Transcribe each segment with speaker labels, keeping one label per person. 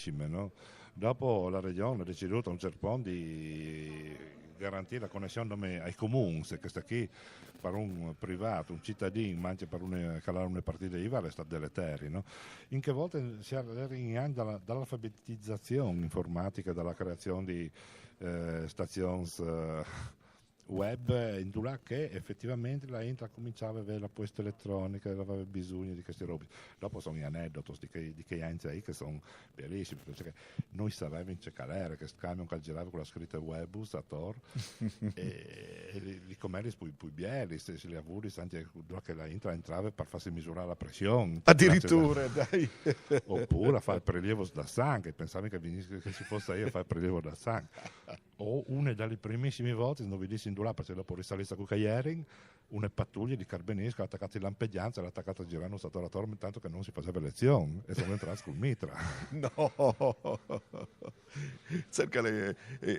Speaker 1: bellissime, no? Dopo la regione ha deciso a un certo punto di garantire la connessione ai comuni, che sta qui per un privato, un cittadino, ma anche per calare una partita IVA resta deleterio, no? In che volte si arriva dall'alfabetizzazione informatica, dalla creazione di stazioni web in là che effettivamente la entra cominciava a avere la posta elettronica, aveva bisogno di queste robe. Dopo sono gli aneddoti di che anni che sono bellissimi, perché noi sapevamo cercare che camion che girava con la scritta web a Tor e li comeri poi belli, se li avuti anche che la entrava per farsi misurare la pressione.
Speaker 2: Addirittura, dai.
Speaker 1: Oppure a fare il prelievo da sangue, pensavi che ci fosse io a fare il prelievo da sangue. O una delle primissime volte, non vi dissi in là perché dopo risalita con ieri, una pattuglia di carabinieri attaccati in lampeggianza era attaccata a girare un satoratore intanto che non si faceva lezione e sono entrati col mitra.
Speaker 2: No, cerca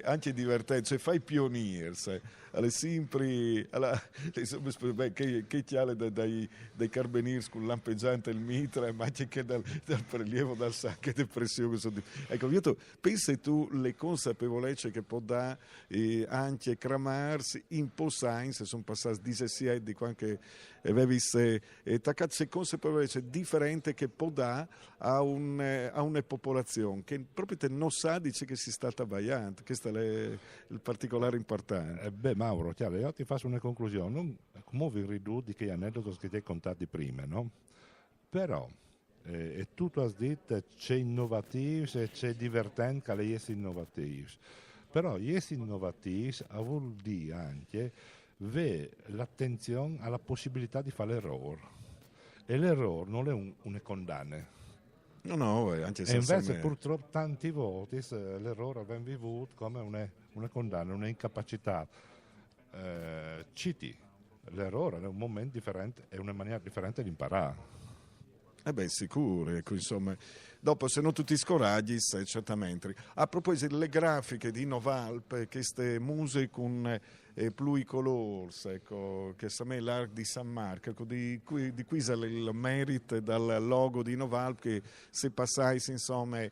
Speaker 2: anche divertente, cioè fai pioniers, alle sempre che chiale dai carabinieri con lampeggiante il mitra, ma anche che dal prelievo dal sangue di pressione. Ecco, io pensi tu le consapevolezze che può dare anche Kramars in post-science, sono passati 16 anni di quando avevi taccate consapevolezze differenti che può dare a una popolazione che proprio non sa dice che si sta tagliando. Questo è il particolare importante.
Speaker 1: Beh Mauro, chiaro, io ti faccio una conclusione, non come vi riduci che aneddoti che ti hai contati prima, no? Però e tu hai detto c'è innovativo e c'è divertente che lei è innovativo. Però essere innovativi vuol dire anche avere l'attenzione alla possibilità di fare l'errore. E l'errore non è una condanna.
Speaker 2: No, anche se
Speaker 1: e invece purtroppo tanti volte l'errore viene vivuto come una condanna, una incapacità. Citi, l'errore è un momento differente, è una maniera differente di imparare.
Speaker 2: Sicuro, ecco, insomma. Dopo, se non tutti scoraggi, certamente. A proposito delle grafiche di Novalp, queste musiche con plui colors, ecco, che sa me l'Arc di San Marco, ecco, di cui il merito dal logo di Novalp, che se passais, insomma,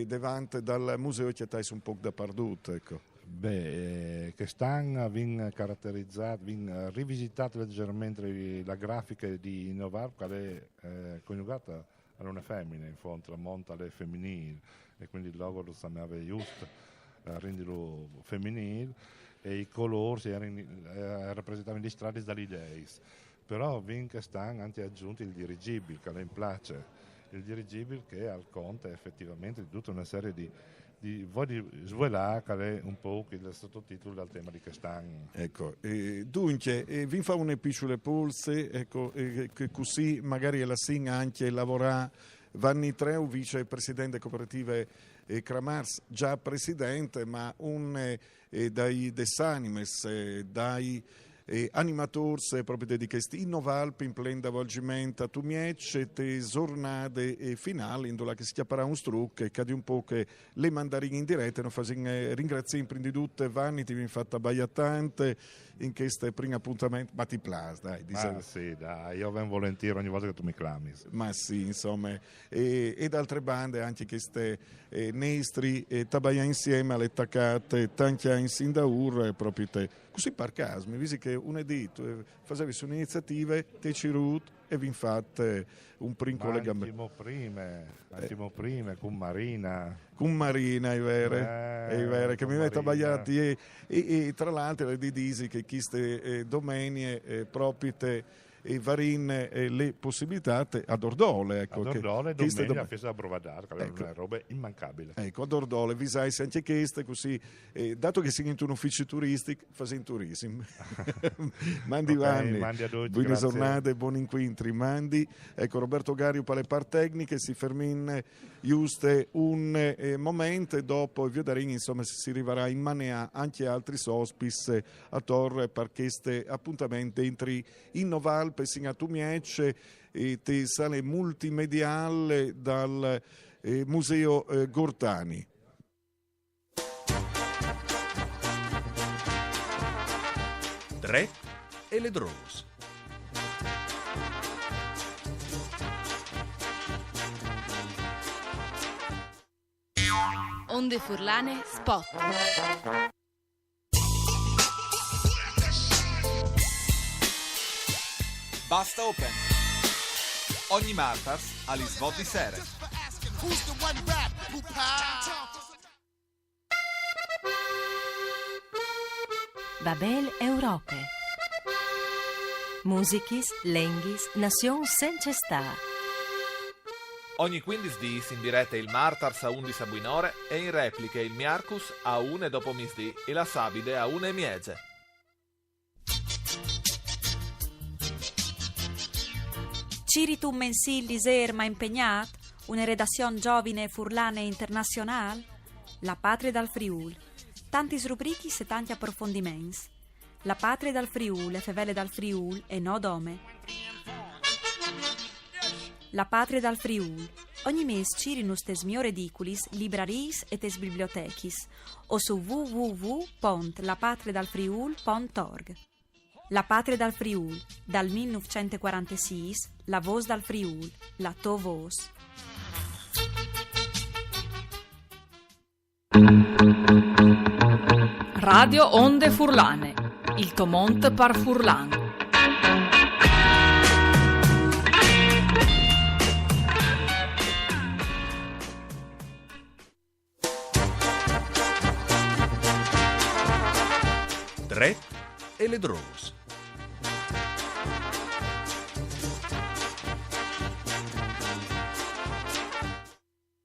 Speaker 2: davanti dal museo ci un po' da perdut, ecco.
Speaker 1: Beh, quest'anno viene caratterizzato, viene rivisitato leggermente la grafica di Novalp, che è coniugata a una femmina, in fondo, la monta alle femminili, e quindi il logo lo sembrava giusto a renderlo femminile, e i colori rappresentavano gli strade dalle idee. Però viene quest'anno anche aggiunto il dirigibile, che le piace, il dirigibile che al conto effettivamente di tutta una serie di voglio svelare un po' il sottotitolo del tema di quest'anno.
Speaker 2: Ecco, dunque, vi fa una piccola pulse, ecco, che così magari la SIN anche lavorare Vanni Treu, vicepresidente cooperative Kramars, già presidente, ma un dai desanimes, dai animators proprio di questi Novalp in pleno avvolgimento a Tumiec te giornate finali in dove si chiamerà un struc e cade un po' che le mandarine in diretta non faccio ringraziare in tutte Vanni ti viene fatta baiatante in questo primo appuntamento ma ti piace dai
Speaker 1: sì dai io vengo volentieri ogni volta che tu mi clami
Speaker 2: ma sì insomma e altre bande anche queste Nestri e Tabaia insieme alle taccate tanti anni in daur proprio te così per caso mi visi che un edito facevi su un'iniziativa te cirut e vi fate un primo collegamento
Speaker 1: prima con Marina
Speaker 2: è vero che mi metto a bagliati e tra l'altro le disi che queste domenie proprio te e varin le possibilità ad Ordole ecco,
Speaker 1: ad Ordole domenica festa a Brovadar che ecco, è una roba immancabile
Speaker 2: ecco ad Ordole visai anche queste così dato che si in un ufficio turistico fai in turismo mandi Vanni buone giornate buoni incontri mandi ecco Roberto Gario per le par tecniche si fermin giuste un momento e dopo vi darin insomma si arriverà in manea anche altri sospis a Torre per queste appuntamenti entri in Noval a Tumiec e te sale multimediale dal Museo Gortani.
Speaker 3: Dre e le Drus.
Speaker 4: Onde Furlane Spot.
Speaker 5: Basta Open. Ogni Martars agli svot di sere.
Speaker 6: Babel Europe. Musichis, lenghis, nation senza sta.
Speaker 5: Ogni 15 dies in diretta il Martars a 11 buinore e in repliche il Miarcus a 1 dopo misdì e la Sabide a 1 e mieze.
Speaker 7: Ciritum mensillis erma impegnat, una redazione giovine furlane internazionale, la patria dal Friul, tantis rubrichis e tanti approfondiments. La patria dal Friul e fevele dal Friul e no dome. La patria dal Friul. Ogni mes cirinus tes mio ridiculis, libraris et tes bibliotechis, o su www.lapatriadalfriul.org. La patria dal Friul, dal 1946, la voce dal Friul, la to voce.
Speaker 4: Radio Onde Furlane, il Tomont par Furlan.
Speaker 3: Dret e le Drose.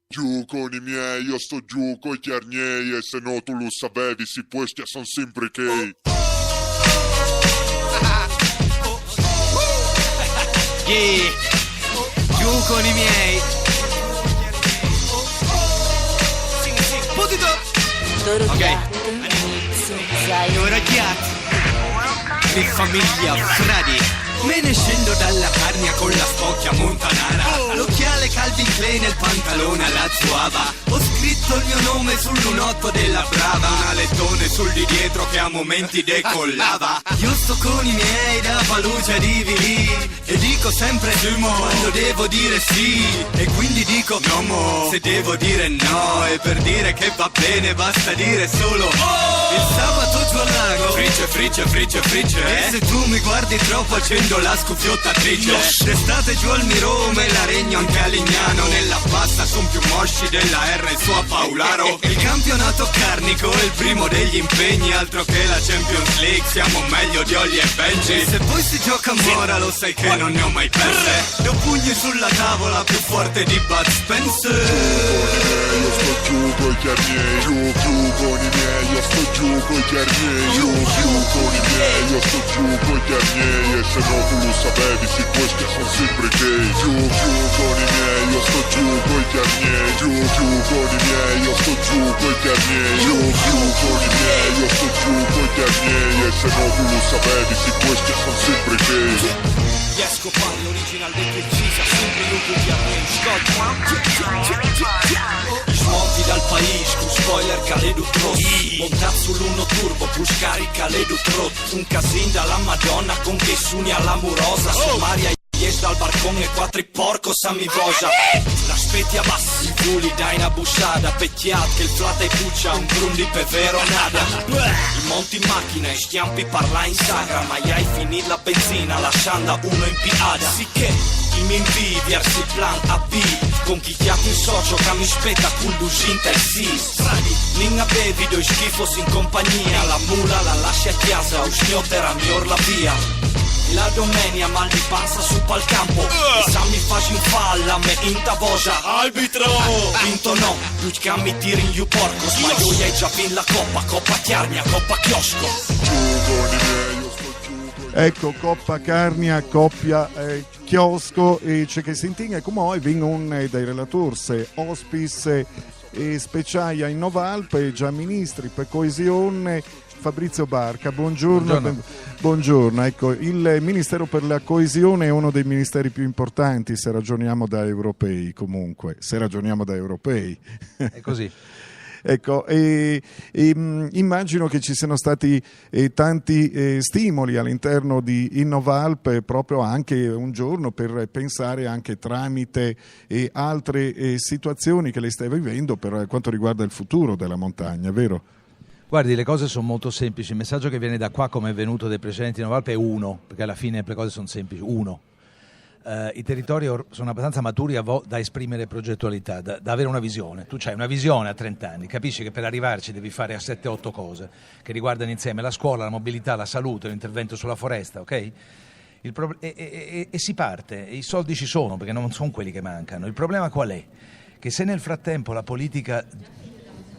Speaker 8: Giù con i miei, io sto giù coi chiarniei e se no tu lo sapevi, si questi sono sempre gay.
Speaker 9: Yeah. Giù con i miei. Potito. Ok. Ora chiatti. Di famiglia Fradi. Me ne scendo dalla carnia con la spocchia montanara. L'occhiale Calvin Klein e il pantalone alla zuava. Ho scritto il mio nome sul lunotto della brava. Un alettone sul di dietro che a momenti decollava. Io sto con i miei da Falugia di Vilì e dico sempre Sumo quando devo dire sì. E quindi dico no mo se devo dire no. E per dire che va bene basta dire solo il sabato giù al lago. Fricce. E se tu mi guardi troppo accendo la scuffiottatrice. D'estate giù al Mirome la regno anche a Lignano. Nella pasta son più mosci della R su a Paolaro. Il campionato carnico è il primo degli impegni. Altro che la Champions League, siamo meglio di Olli e Benji. E se poi si gioca a Mora lo sai che non ne ho mai perse. Do pugni sulla tavola più forte di Bud Spencer.
Speaker 8: Io sto giù coi chiarniei, giù con i miei, io sto giù coi chiarniei, giù con i miei, io sto giù coi chiarniei e se no tu lo sapevi, sì questi sono sempre gay. Giù con i miei, io sto giù coi chiarniei, giù con i miei, io sto giù coi chiarniei, giù con i miei, io sto giù coi chiarniei e se no tu lo sapevi, sì questi sono sempre gay.
Speaker 9: Riesco parlo original del precisa, sempre lungo di arrange. Smonti dal país, cu spoiler Caledutros. Montat sull'uno turbo, push carica Ledutros. Un casin dalla Madonna con che suni all'amurosa. Sommaria ies dal barcone e quattro porco Sammy Voja. L'aspetti a bassi, vuli dai una busciada. Pecchiat che il flata e puccia, un grundi per vero nada. Il monti in macchina e stiampi parla in sagra. Ma hai finito la benzina lasciando uno in piada. Sì che il mi invii verso il plan AB. Con chi chiappi in socio che mi spetta cul duscinta e sì. Fradi, ninga bevi doi schifos in compagnia. La mula la lascia a chiesa, usciottera miglior la via. La domenica mal di panza su pal campo. E sa mi faccio in falla, me in tavosa. Arbitro! Vinto no, più che mi tiri in giù porcos. Ma io hai già vinto la coppa chiarnia, coppa chiosco.
Speaker 2: Ecco, Coppa Carnia, Coppia Chiosco e c'è che sentinga come oggi vengono dai relatori ospis e speciaia in Novalpe, già ministri per coesione Fabrizio Barca, buongiorno. Buongiorno, ecco, il Ministero per la Coesione è uno dei ministeri più importanti se ragioniamo da europei comunque, È così. Ecco, immagino che ci siano stati tanti stimoli all'interno di Innovalp proprio anche un giorno per pensare anche tramite altre situazioni che lei sta vivendo per quanto riguarda il futuro della montagna, vero?
Speaker 10: Guardi, le cose sono molto semplici. Il messaggio che viene da qua, come è venuto dai precedenti Innovalp, è uno, perché alla fine le cose sono semplici. Uno. I territori sono abbastanza maturi da esprimere progettualità, da avere una visione. Tu c'hai una visione a 30 anni, capisci che per arrivarci devi fare 7-8 cose che riguardano insieme la scuola, la mobilità, la salute, l'intervento sulla foresta, ok? E si parte, e i soldi ci sono perché non sono quelli che mancano. Il problema qual è? Che se nel frattempo la politica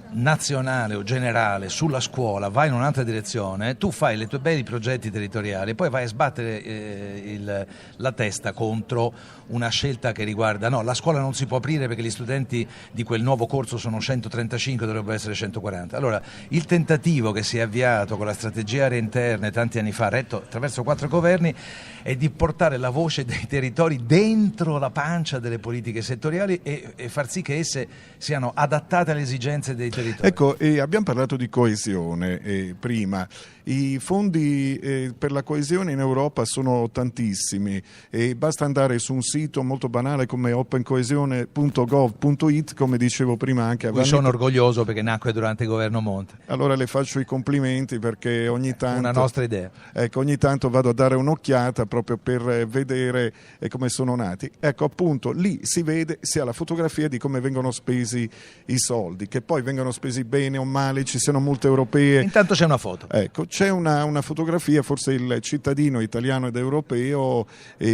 Speaker 10: nazionale o generale sulla scuola va in un'altra direzione, tu fai i tuoi bei progetti territoriali e poi vai a sbattere la testa contro una scelta che riguarda no, la scuola non si può aprire perché gli studenti di quel nuovo corso sono 135, dovrebbero essere 140. Allora il tentativo che si è avviato con la strategia aree interne tanti anni fa, retto attraverso 4 governi, è di portare la voce dei territori dentro la pancia delle politiche settoriali e far sì che esse siano adattate alle esigenze dei territori.
Speaker 2: Ecco, abbiamo parlato di coesione prima. I fondi per la coesione in Europa sono tantissimi e basta andare su un sito molto banale come opencoesione.gov.it, come dicevo prima anche a Vanni.
Speaker 10: Sono orgoglioso perché nacque durante il governo Monti.
Speaker 2: Allora le faccio i complimenti perché ogni tanto...
Speaker 10: Una nostra idea.
Speaker 2: Ecco, ogni tanto vado a dare un'occhiata proprio per vedere come sono nati. Ecco, appunto, lì si vede, si ha la fotografia di come vengono spesi i soldi, che poi vengono spesi bene o male, ci siano multe europee.
Speaker 10: Intanto c'è una foto.
Speaker 2: Ecco, c'è una fotografia, forse il cittadino italiano ed europeo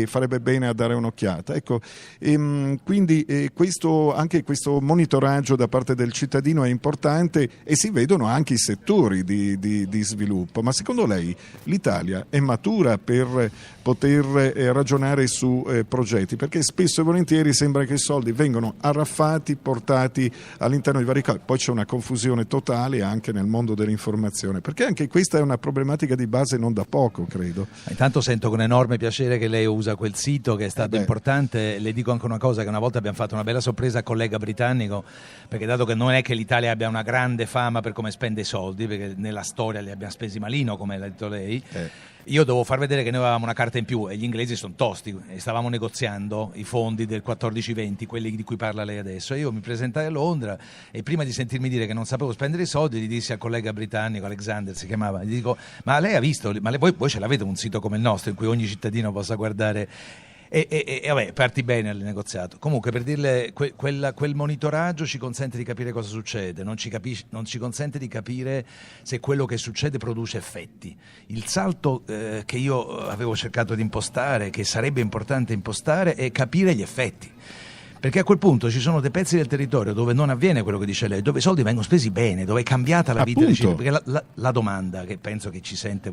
Speaker 2: farebbe bene a dare un'occhiata. Ecco, quindi anche questo monitoraggio da parte del cittadino è importante e si vedono anche i settori di sviluppo. Ma secondo lei l'Italia è matura per poter ragionare su progetti? Perché spesso e volentieri sembra che i soldi vengono arraffati, portati all'interno di vari casi. Poi c'è una confusione totale anche nel mondo dell'informazione, perché anche questa è una problematica di base non da poco, credo.
Speaker 10: Intanto sento con enorme piacere che lei usa quel sito che è stato importante. Le dico anche una cosa, che una volta abbiamo fatto una bella sorpresa al collega britannico, perché dato che non è che l'Italia abbia una grande fama per come spende i soldi, perché nella storia li abbiamo spesi malino, come l'ha detto lei, io devo far vedere che noi avevamo una carta in più e gli inglesi sono tosti e stavamo negoziando i fondi del 14-20, quelli di cui parla lei adesso, e io mi presentai a Londra e prima di sentirmi dire che non sapevo spendere i soldi gli dissi al collega britannico, Alexander si chiamava, gli dico: ma lei ha visto, voi ce l'avete un sito come il nostro in cui ogni cittadino possa guardare? E vabbè, parti bene al negoziato. Comunque, per dirle, quel monitoraggio ci consente di capire cosa succede, non ci consente di capire se quello che succede produce effetti. Il salto che io avevo cercato di impostare, che sarebbe importante impostare, è capire gli effetti. Perché a quel punto ci sono dei pezzi del territorio dove non avviene quello che dice lei, dove i soldi vengono spesi bene, dove è cambiata la vita dei cittadini. Perché la domanda che penso che ci sente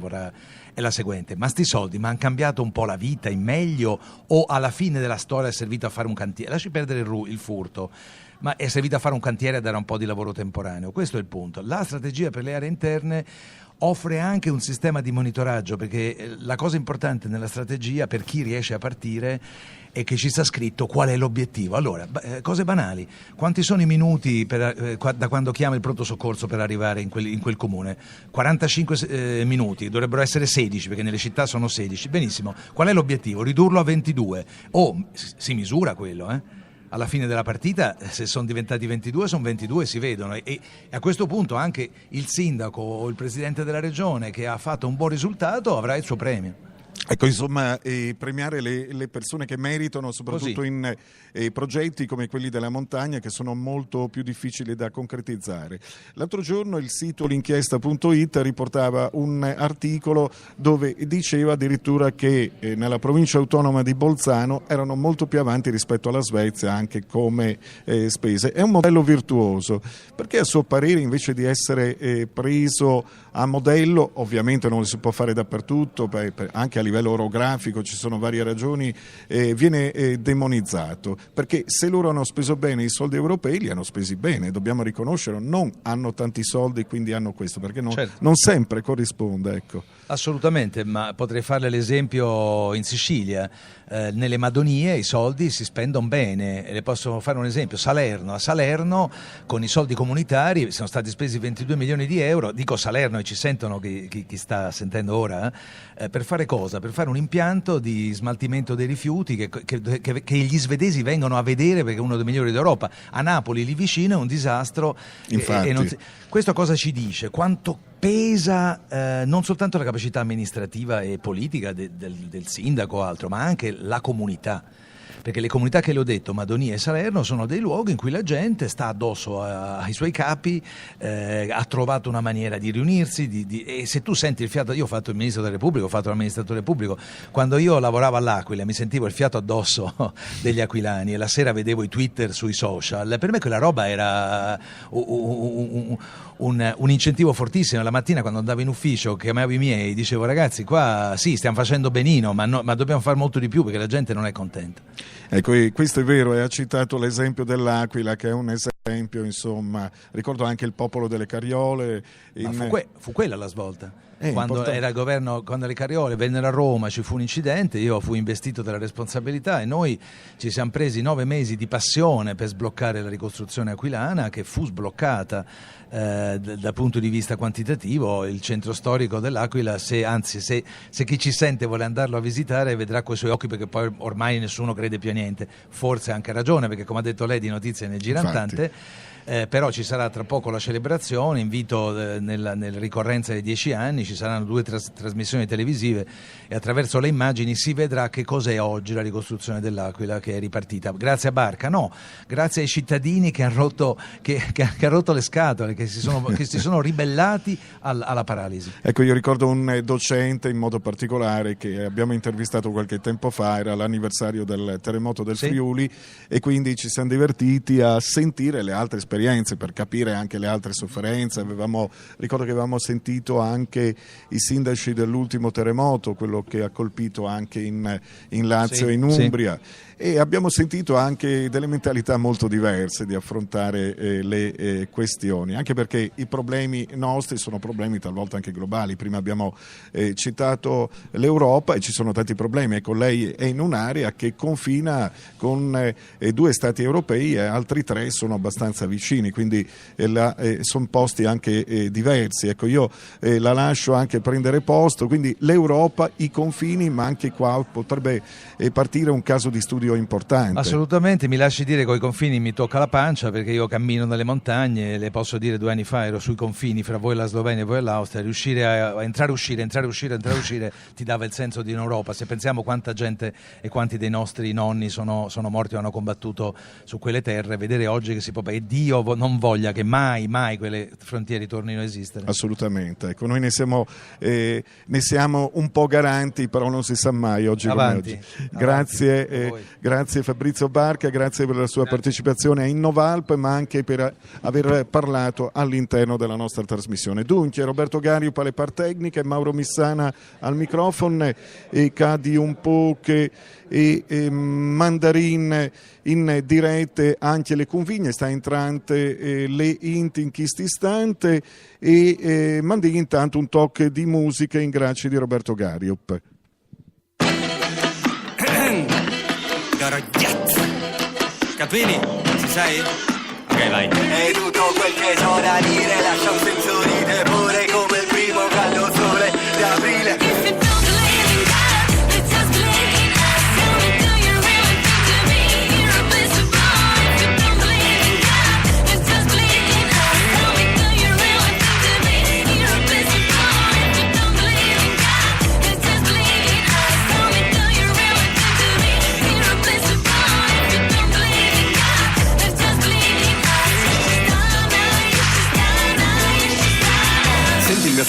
Speaker 10: è la seguente: ma sti soldi mi hanno cambiato un po' la vita in meglio o alla fine della storia è servito a fare un cantiere? Lasci perdere il furto, ma è servito a fare un cantiere e a dare un po' di lavoro temporaneo. Questo è il punto. La strategia per le aree interne offre anche un sistema di monitoraggio, perché la cosa importante nella strategia per chi riesce a partire è che ci sta scritto qual è l'obiettivo. Allora, cose banali: quanti sono i minuti da quando chiama il pronto soccorso per arrivare in quel comune? 45 minuti, dovrebbero essere 16 perché nelle città sono 16. Benissimo, qual è l'obiettivo? Ridurlo a 22. Si misura quello, alla fine della partita, se sono diventati 22, sono 22, si vedono, e a questo punto anche il sindaco o il presidente della regione che ha fatto un buon risultato avrà il suo premio.
Speaker 2: Ecco, insomma, premiare le persone che meritano, soprattutto in progetti come quelli della montagna, che sono molto più difficili da concretizzare. L'altro giorno il sito l'inchiesta.it riportava un articolo dove diceva addirittura che nella provincia autonoma di Bolzano erano molto più avanti rispetto alla Svezia anche come spese. È un modello virtuoso, perché a suo parere invece di essere preso a modello, ovviamente non lo si può fare dappertutto, anche a livello livello orografico, ci sono varie ragioni, viene demonizzato, perché se loro hanno speso bene i soldi europei li hanno spesi bene, dobbiamo riconoscerlo, non hanno tanti soldi quindi hanno questo, perché non sempre corrisponde, ecco.
Speaker 10: Assolutamente, ma potrei farle l'esempio in Sicilia. Nelle Madonie i soldi si spendono bene, le posso fare un esempio: a Salerno con i soldi comunitari sono stati spesi 22 milioni di euro, dico Salerno e ci sentono chi sta sentendo ora, per fare cosa? Per fare un impianto di smaltimento dei rifiuti che gli svedesi vengono a vedere perché è uno dei migliori d'Europa. A Napoli lì vicino è un disastro.
Speaker 2: Infatti.
Speaker 10: Questo cosa ci dice? Quanto pesa non soltanto la capacità amministrativa e politica del sindaco o altro, ma anche la comunità. Perché le comunità che le ho detto, Madonia e Salerno, sono dei luoghi in cui la gente sta addosso ai suoi capi, ha trovato una maniera di riunirsi, e se tu senti il fiato, io ho fatto il ministro della Repubblica, ho fatto l'amministratore pubblico, quando io lavoravo all'Aquila mi sentivo il fiato addosso degli aquilani e la sera vedevo i Twitter sui social, per me quella roba era un incentivo fortissimo. La mattina quando andavo in ufficio chiamavo i miei, dicevo: ragazzi, qua sì, stiamo facendo benino, ma dobbiamo fare molto di più perché la gente non è contenta.
Speaker 2: Ecco, questo è vero, e ha citato l'esempio dell'Aquila, che è un esempio, insomma, ricordo anche il popolo delle Carriole.
Speaker 10: Fu quella la svolta. Quando era il governo, quando le Carriole vennero a Roma ci fu un incidente, io fui investito della responsabilità e noi ci siamo presi 9 mesi di passione per sbloccare la ricostruzione aquilana, che fu sbloccata dal punto di vista quantitativo. Il centro storico dell'Aquila, se chi ci sente vuole andarlo a visitare, vedrà coi suoi occhi, perché poi ormai nessuno crede più a niente, forse ha anche ragione, perché come ha detto lei di notizie ne girano tante. Però ci sarà tra poco la celebrazione, invito nella ricorrenza dei 10 anni, ci saranno 2 trasmissioni televisive e attraverso le immagini si vedrà che cos'è oggi la ricostruzione dell'Aquila, che è ripartita grazie a Barca, no, grazie ai cittadini che hanno rotto le scatole, che si sono ribellati alla paralisi.
Speaker 2: Ecco, io ricordo un docente in modo particolare che abbiamo intervistato qualche tempo fa, era l'anniversario del terremoto del Friuli, e quindi ci siamo divertiti a sentire le altre esperienze per capire anche le altre sofferenze. Ricordo che avevamo sentito anche i sindaci dell'ultimo terremoto, quello che ha colpito anche in Lazio e in Umbria. E abbiamo sentito anche delle mentalità molto diverse di affrontare le questioni, anche perché i problemi nostri sono problemi talvolta anche globali. Prima abbiamo citato l'Europa e ci sono tanti problemi. Ecco, lei è in un'area che confina con 2 stati europei e altri 3 sono abbastanza vicini, quindi sono posti anche diversi. Ecco, io la lascio anche prendere posto, quindi l'Europa, i confini, ma anche qua potrebbe partire un caso di studio importante.
Speaker 10: Assolutamente, mi lasci dire, coi confini mi tocca la pancia, perché io cammino nelle montagne, le posso dire 2 anni fa ero sui confini fra voi e la Slovenia e voi e l'Austria, riuscire a entrare uscire ti dava il senso di un'Europa. Se pensiamo quanta gente e quanti dei nostri nonni sono morti o hanno combattuto su quelle terre, vedere oggi che si può, e Dio non voglia che mai quelle frontiere tornino a esistere.
Speaker 2: Assolutamente, ecco, noi ne siamo un po' garanti, però non si sa mai oggi come oggi. Grazie Fabrizio Barca, grazie per la sua partecipazione a Innovalp, ma anche per aver parlato all'interno della nostra trasmissione. Dunque, Roberto Gariup alle par tecniche, Mauro Missana al microfono, e Cadi un po' che Mandarin in dirette anche le convigne, sta entrando le inti in questo istante, e mandi intanto un tocco di musica in grazia di Roberto Gariup.
Speaker 9: Capini? Ci sei? Ok, vai. E tutto quel che c'ho da dire lascia un senso di tepore come il primo caldo sole di aprile.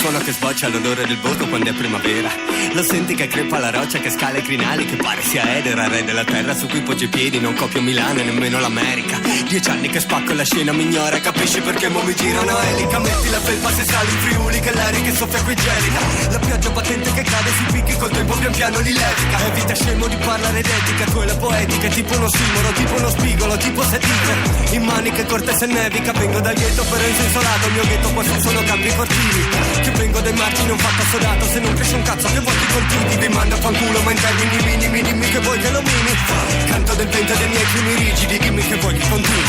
Speaker 9: suono che sboccia l'odore del bosco quando è primavera. Lo senti che crepa la roccia, che scala i crinali, che pare sia Edera, re della terra su cui poggi i piedi. Non copio Milano e nemmeno l'America. 10 anni che spacco la scena mi ignora, capisci perché mo mi gira una elica. Metti la felpa se sali in Friuli, che l'aria che soffia qui gelida. La pioggia battente che cade sui picchi, col tempo pian piano li levica. Evita scemo di parlare d'etica, tu è la poetica, è tipo uno simolo, tipo uno spigolo, tipo sedile. In maniche corte se nevica, vengo dal ghetto però in senso lato. Il mio ghetto questi sono campi cortili. Che vengo dai margini, non fatto sodato. Se non cresce un cazzo che vuoi ti coltivi. Vi mando a fanculo ma in termini minimi. Dimmi che vuoi che lo mini. Canto del vento dei miei crini rigidi. Dimmi che vuoi che continui.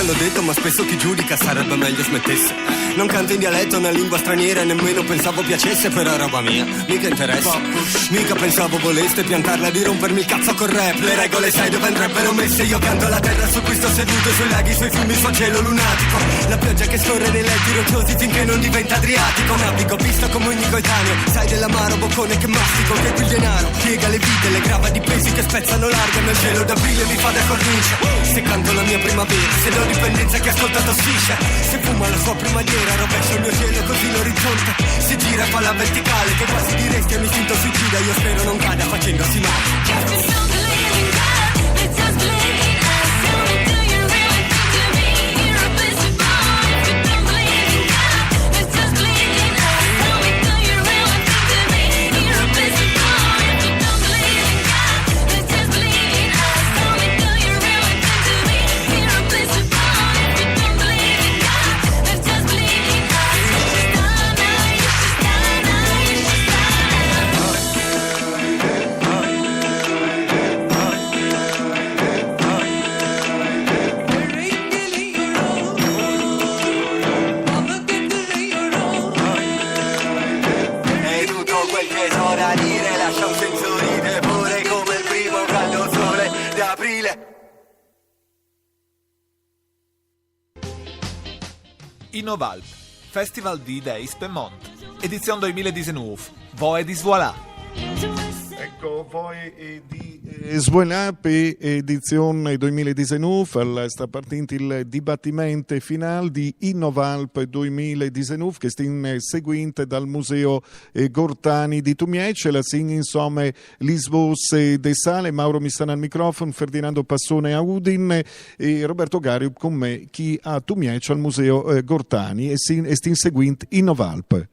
Speaker 9: L'ho detto ma spesso chi giudica sarebbe meglio smettesse. Non canto in dialetto, una lingua straniera, nemmeno pensavo piacesse, però è roba mia, mica interessa. Mica pensavo voleste piantarla di rompermi il cazzo col rap. Le regole sai dove andrebbero messe. Io canto la terra su cui sto seduto, sui laghi, sui fiumi, sul cielo lunatico. La pioggia che scorre nei letti rocciosi finché non diventa Adriatico. Navigo visto come ogni coetaneo, sai dell'amaro boccone che mastico. Che qui il denaro piega le vite, le grava di pesi che spezzano larga. Nel cielo d'aprile mi fa da cornice. Se canto la mia primavera, se do dipendenza che ascolta tossisce. Se fuma la sua primavera, rovescia il mio cielo così l'orizzonte si gira e fa la verticale, che quasi diresti è un istinto suicida. Io spero non cada facendosi male.
Speaker 5: Innovalp, Festival di Days Pemont, edizione 2019, Voe di Voilà.
Speaker 2: Ecco, voi di Svuelap, edizione 2019, sta partendo il dibattimento finale di Innovalp 2019 che sta seguente dal Museo Gortani di Tumiece, la sin insomma Lisbos de Sale, Mauro Missana al microfono, Ferdinando Passone a Udin e Roberto Gario con me chi a Tumiece al Museo Gortani e sta seguente Innovalp.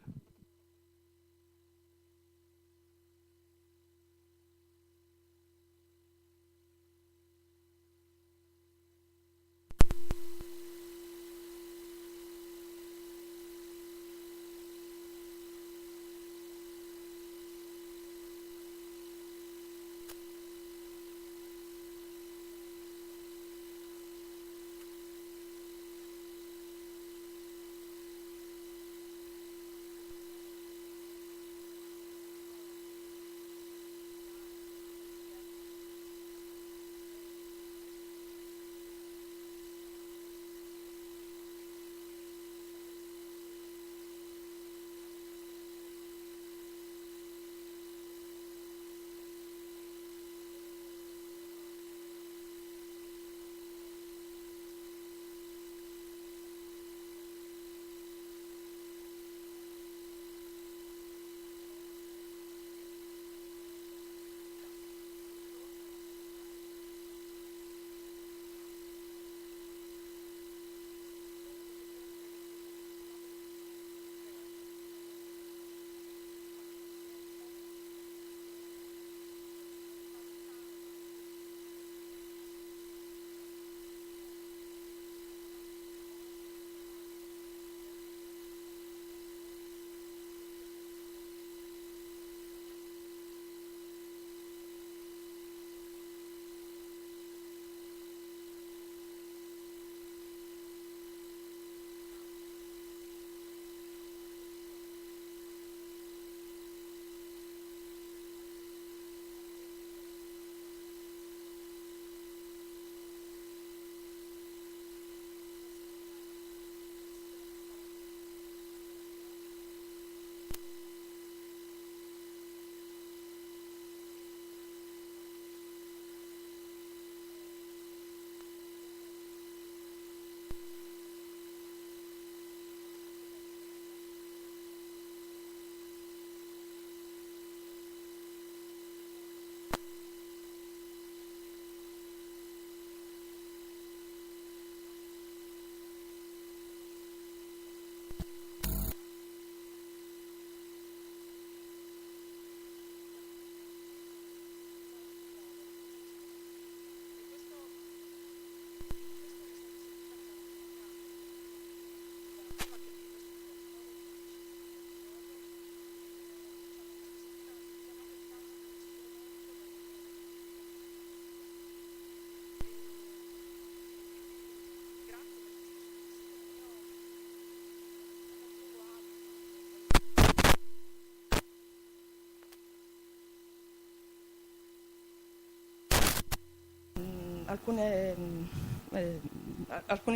Speaker 11: alcuni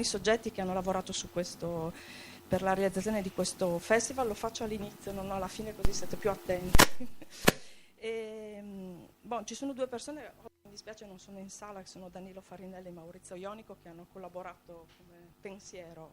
Speaker 11: soggetti che hanno lavorato su questo, per la realizzazione di questo festival. Lo faccio all'inizio, non alla fine, così siete più attenti. Ci sono due persone, mi dispiace non sono in sala, che sono Danilo Farinelli e Maurizio Ionico, che hanno collaborato come pensiero